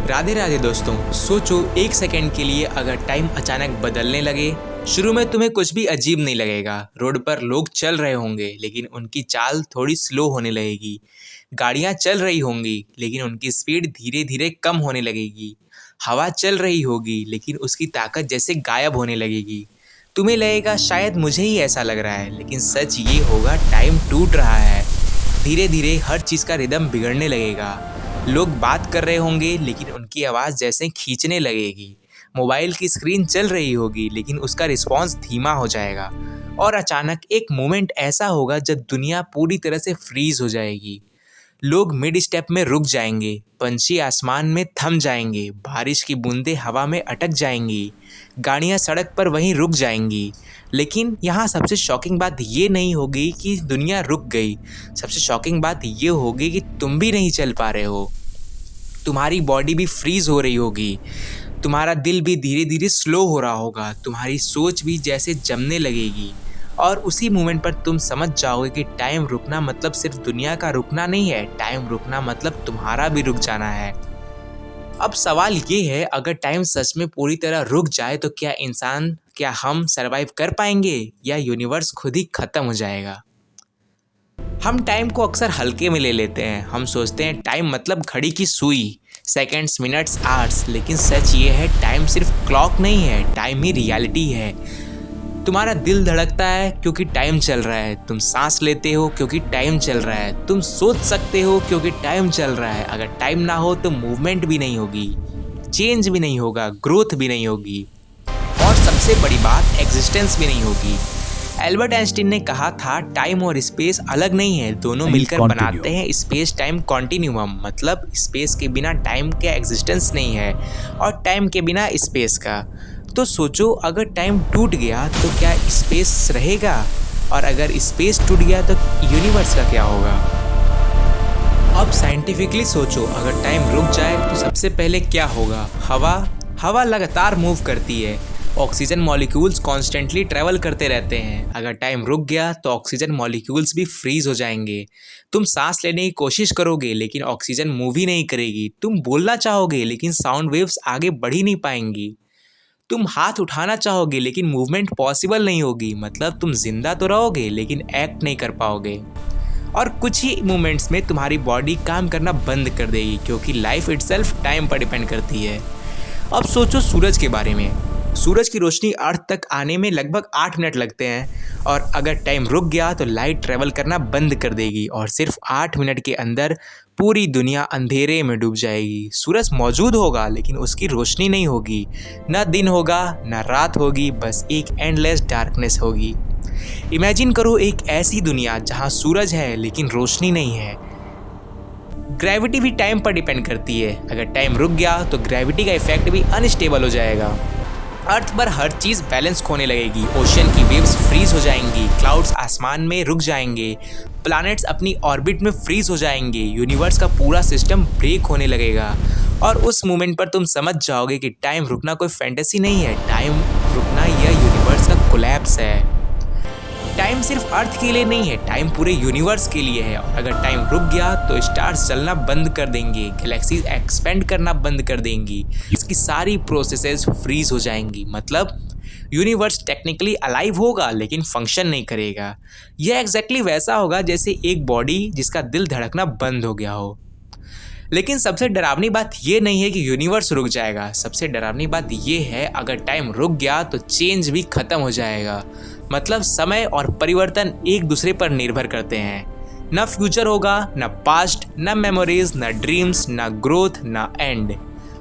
राधे राधे दोस्तों। सोचो एक सेकंड के लिए अगर टाइम अचानक बदलने लगे। शुरू में तुम्हें कुछ भी अजीब नहीं लगेगा। रोड पर लोग चल रहे होंगे लेकिन उनकी चाल थोड़ी स्लो होने लगेगी। गाड़ियां चल रही होंगी लेकिन उनकी स्पीड धीरे धीरे कम होने लगेगी। हवा चल रही होगी लेकिन उसकी ताकत जैसे गायब होने लगेगी। तुम्हें लगेगा शायद मुझे ही ऐसा लग रहा है, लेकिन सच ये होगा टाइम टूट रहा है। धीरे धीरे हर चीज़ का रिदम बिगड़ने लगेगा। लोग बात कर रहे होंगे लेकिन उनकी आवाज़ जैसे खींचने लगेगी। मोबाइल की स्क्रीन चल रही होगी लेकिन उसका रिस्पॉन्स धीमा हो जाएगा। और अचानक एक मोमेंट ऐसा होगा जब दुनिया पूरी तरह से फ्रीज हो जाएगी। लोग मिड स्टेप में रुक जाएंगे, पंछी आसमान में थम जाएंगे, बारिश की बूंदें हवा में अटक जाएंगी, गाड़ियाँ सड़क पर वहीं रुक जाएंगी। लेकिन यहाँ सबसे शॉकिंग बात ये नहीं होगी कि दुनिया रुक गई। सबसे शॉकिंग बात ये होगी कि तुम भी नहीं चल पा रहे हो। तुम्हारी बॉडी भी फ्रीज हो रही होगी, तुम्हारा दिल भी धीरे धीरे स्लो हो रहा होगा, तुम्हारी सोच भी जैसे जमने लगेगी। और उसी मोमेंट पर तुम समझ जाओगे कि टाइम रुकना मतलब सिर्फ दुनिया का रुकना नहीं है, टाइम रुकना मतलब तुम्हारा भी रुक जाना है। अब सवाल ये है, अगर टाइम सच में पूरी तरह रुक जाए तो क्या हम सरवाइव कर पाएंगे या यूनिवर्स खुद ही खत्म हो जाएगा। हम टाइम को अक्सर हल्के में ले लेते हैं। हम सोचते हैं टाइम मतलब घड़ी की सुई, सेकंड्स, मिनट्स, आवर्स। लेकिन सच ये है टाइम सिर्फ क्लॉक नहीं है, टाइम ही रियलिटी है। तुम्हारा दिल धड़कता है क्योंकि टाइम चल रहा है, तुम सांस लेते हो क्योंकि टाइम चल रहा है, तुम सोच सकते हो क्योंकि टाइम चल रहा है। अगर टाइम ना हो तो मूवमेंट भी नहीं होगी, चेंज भी नहीं होगा, ग्रोथ भी नहीं होगी, और सबसे बड़ी बात एग्जिस्टेंस भी नहीं होगी। एल्बर्ट आइंस्टीन ने कहा था टाइम और स्पेस अलग नहीं है, दोनों मिलकर बनाते हैं स्पेस टाइम कॉन्टिन्यूम। मतलब स्पेस के बिना टाइम का एग्जिस्टेंस नहीं है और टाइम के बिना स्पेस का। तो सोचो अगर टाइम टूट गया तो क्या स्पेस रहेगा, और अगर स्पेस टूट गया तो यूनिवर्स का क्या होगा। अब साइंटिफिकली सोचो, अगर टाइम रुक जाए तो सबसे पहले क्या होगा। हवा लगातार मूव करती है, ऑक्सीजन मॉलिक्यूल्स कॉन्स्टेंटली ट्रैवल करते रहते हैं। अगर टाइम रुक गया तो ऑक्सीजन मॉलिक्यूल्स भी फ्रीज हो जाएंगे। तुम सांस लेने की कोशिश करोगे लेकिन ऑक्सीजन मूव ही नहीं करेगी। तुम बोलना चाहोगे लेकिन साउंड वेव्स आगे बढ़ ही नहीं पाएंगी। तुम हाथ उठाना चाहोगे लेकिन मूवमेंट पॉसिबल नहीं होगी। मतलब तुम जिंदा तो रहोगे लेकिन एक्ट नहीं कर पाओगे। और कुछ ही मोमेंट्स में तुम्हारी बॉडी काम करना बंद कर देगी, क्योंकि लाइफ इटसेल्फ टाइम पर डिपेंड करती है। अब सोचो सूरज के बारे में। सूरज की रोशनी अर्थ तक आने में लगभग 8 मिनट लगते हैं, और अगर टाइम रुक गया तो लाइट ट्रेवल करना बंद कर देगी और सिर्फ 8 मिनट के अंदर पूरी दुनिया अंधेरे में डूब जाएगी। सूरज मौजूद होगा लेकिन उसकी रोशनी नहीं होगी, ना दिन होगा ना रात होगी, बस एक एंडलेस डार्कनेस होगी। इमेजिन करो एक ऐसी दुनिया जहां सूरज है लेकिन रोशनी नहीं है। ग्रेविटी भी टाइम पर डिपेंड करती है। अगर टाइम रुक गया तो ग्रेविटी का इफेक्ट भी अनस्टेबल हो जाएगा। अर्थ पर हर चीज़ बैलेंस खोने लगेगी, ओशन की वेव्स फ्रीज हो जाएंगी, क्लाउड्स आसमान में रुक जाएंगे, प्लैनेट्स अपनी ऑर्बिट में फ्रीज हो जाएंगे, यूनिवर्स का पूरा सिस्टम ब्रेक होने लगेगा। और उस मोमेंट पर तुम समझ जाओगे कि टाइम रुकना कोई फैंटेसी नहीं है, टाइम रुकना यह यूनिवर्स का कोलैप्स है। टाइम सिर्फ अर्थ के लिए नहीं है, टाइम पूरे यूनिवर्स के लिए है। और अगर टाइम रुक गया तो स्टार्स जलना बंद कर देंगे, गैलेक्सीज एक्सपेंड करना बंद कर देंगी, इसकी सारी प्रोसेसेस फ्रीज हो जाएंगी। मतलब यूनिवर्स टेक्निकली अलाइव होगा लेकिन फंक्शन नहीं करेगा। यह एग्जैक्टली वैसा होगा जैसे एक बॉडी जिसका दिल धड़कना बंद हो गया हो। लेकिन सबसे डरावनी बात यह नहीं है कि यूनिवर्स रुक जाएगा, सबसे डरावनी बात यह है अगर टाइम रुक गया तो चेंज भी खत्म हो जाएगा। मतलब समय और परिवर्तन एक दूसरे पर निर्भर करते हैं। ना फ्यूचर होगा, ना पास्ट, ना मेमोरीज, ना ड्रीम्स, ना ग्रोथ, ना एंड।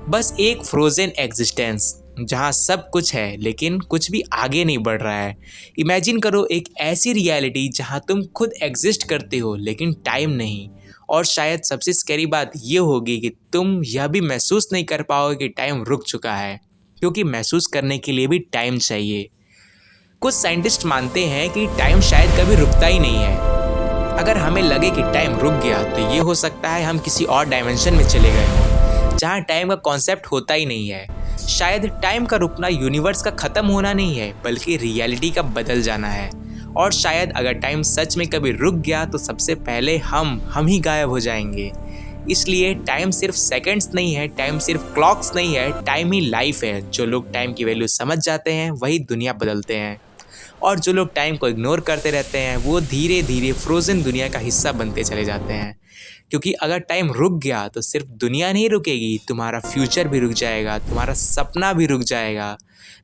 बस एक फ्रोजन एग्जिस्टेंस जहाँ सब कुछ है लेकिन कुछ भी आगे नहीं बढ़ रहा है। इमेजिन करो एक ऐसी रियलिटी जहाँ तुम खुद एग्जिस्ट करते हो लेकिन टाइम नहीं। और शायद सबसे स्कैरी बात ये होगी कि तुम यह भी महसूस नहीं कर पाओगे कि टाइम रुक चुका है, क्योंकि महसूस करने के लिए भी टाइम चाहिए। कुछ साइंटिस्ट मानते हैं कि टाइम शायद कभी रुकता ही नहीं है। अगर हमें लगे कि टाइम रुक गया तो ये हो सकता है हम किसी और डायमेंशन में चले गए हों, जहाँ टाइम का कॉन्सेप्ट होता ही नहीं है। शायद टाइम का रुकना यूनिवर्स का ख़त्म होना नहीं है, बल्कि रियलिटी का बदल जाना है। और शायद अगर टाइम सच में कभी रुक गया तो सबसे पहले हम ही गायब हो जाएंगे। इसलिए टाइम सिर्फ सेकंड्स नहीं है, टाइम सिर्फ क्लॉक्स नहीं है, टाइम ही लाइफ है। जो लोग टाइम की वैल्यू समझ जाते हैं वही दुनिया बदलते हैं, और जो लोग टाइम को इग्नोर करते रहते हैं वो धीरे धीरे फ्रोज़न दुनिया का हिस्सा बनते चले जाते हैं। क्योंकि अगर टाइम रुक गया तो सिर्फ दुनिया नहीं रुकेगी, तुम्हारा फ्यूचर भी रुक जाएगा, तुम्हारा सपना भी रुक जाएगा।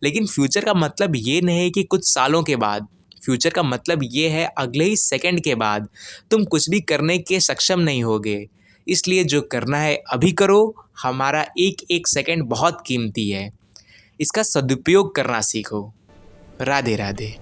लेकिन फ्यूचर का मतलब ये नहीं कि कुछ सालों के बाद, फ्यूचर का मतलब ये है अगले ही सेकंड के बाद तुम कुछ भी करने के सक्षम नहीं होगे। इसलिए जो करना है अभी करो, हमारा एक एक सेकंड बहुत कीमती है, इसका सदुपयोग करना सीखो। राधे राधे।